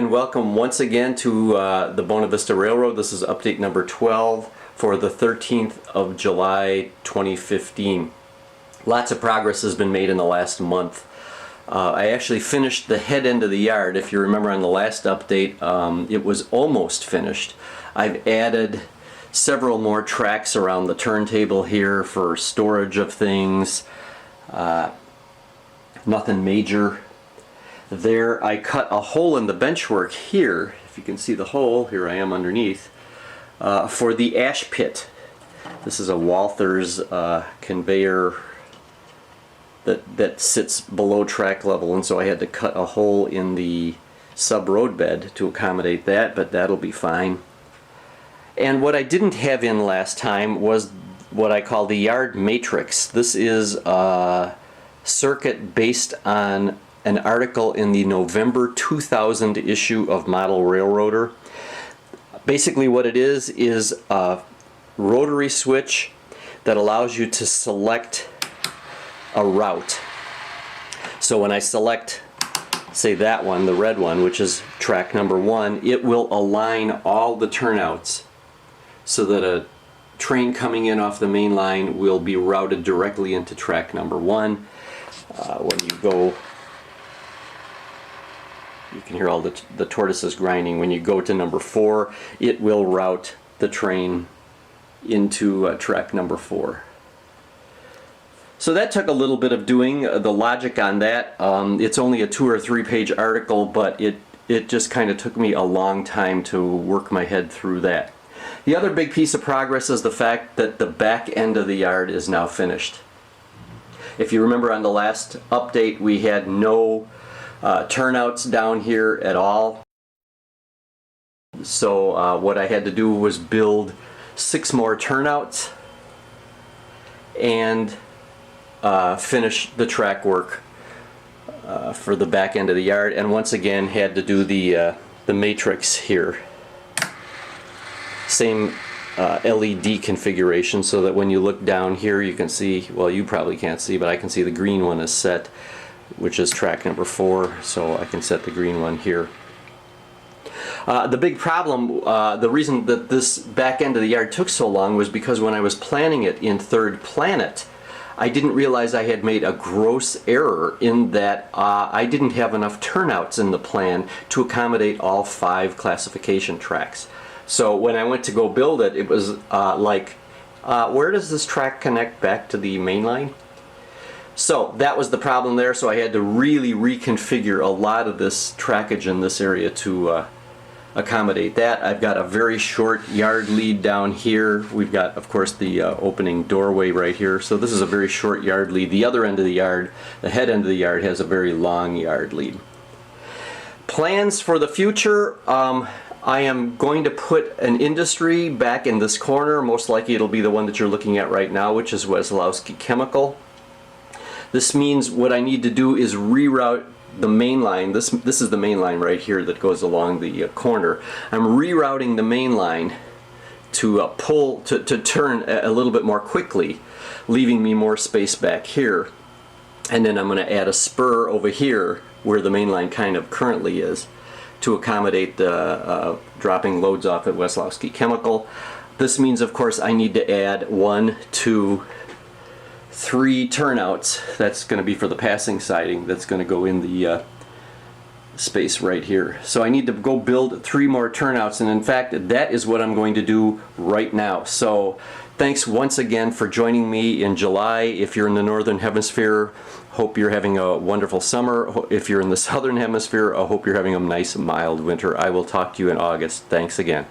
and welcome once again to the Buena Vista Railroad. This is update number 12 for the 13th of July 2015. Lots of progress has been made in the last month. I actually finished the head end of the yard. If you remember on the last update, it was almost finished. I've added several more tracks around the turntable here for storage of things. Nothing major. There I cut a hole in the benchwork here, if you can see the hole, here I am underneath, for the ash pit. This is a Walther's conveyor that sits below track level, and so I had to cut a hole in the sub-road bed to accommodate that, but that'll be fine. And what I didn't have in last time was what I call the yard matrix. This is a circuit based on an article in the November 2000 issue of Model Railroader. Basically what it is a rotary switch that allows you to select a route. So when I select, say that one, the red one, which is track number 1, it will align all the turnouts so that a train coming in off the main line will be routed directly into track number 1. When you go, you can hear all the tortoises grinding. When you go to number 4, it will route the train into track number 4. So that took a little bit of doing. The logic on that, it's only a 2 or 3 page article, but it just kind of took me a long time to work my head through that. The other big piece of progress is the fact that the back end of the yard is now finished. If you remember on the last update, we had no turnouts down here at all. So what I had to do was build 6 more turnouts and finish the track work for the back end of the yard, and once again had to do the matrix here. Same LED configuration, so that when you look down here you can see, well, you probably can't see, but I can see the green one is set, which is track number 4, so I can set the green one here. The big problem, the reason that this back end of the yard took so long was because when I was planning it in Third Planet, I didn't realize I had made a gross error in that I didn't have enough turnouts in the plan to accommodate all 5 classification tracks. So when I went to go build it, it was where does this track connect back to the main line? So that was the problem there, so I had to really reconfigure a lot of this trackage in this area to accommodate that. I've got a very short yard lead down here. We've got, of course, the opening doorway right here, so this is a very short yard lead. The other end of the yard, the head end of the yard, has a very long yard lead. Plans for the future, I am going to put an industry back in this corner. Most likely it'll be the one that you're looking at right now, which is Weslowski Chemical. This means what I need to do is reroute the main line. This is the main line right here that goes along the corner. I'm rerouting the main line to to turn a little bit more quickly, leaving me more space back here. And then I'm going to add a spur over here where the main line kind of currently is, to accommodate the dropping loads off at Weslowski Chemical. This means, of course, I need to add 1, 2, 3 turnouts. That's going to be for the passing siding. That's going to go in the space right here. So I need to go build 3 more turnouts, and in fact that is what I'm going to do right now. So thanks once again for joining me in July. If you're in the Northern Hemisphere, hope you're having a wonderful summer. If you're in the Southern Hemisphere, I hope you're having a nice mild winter. I will talk to you in August. Thanks again.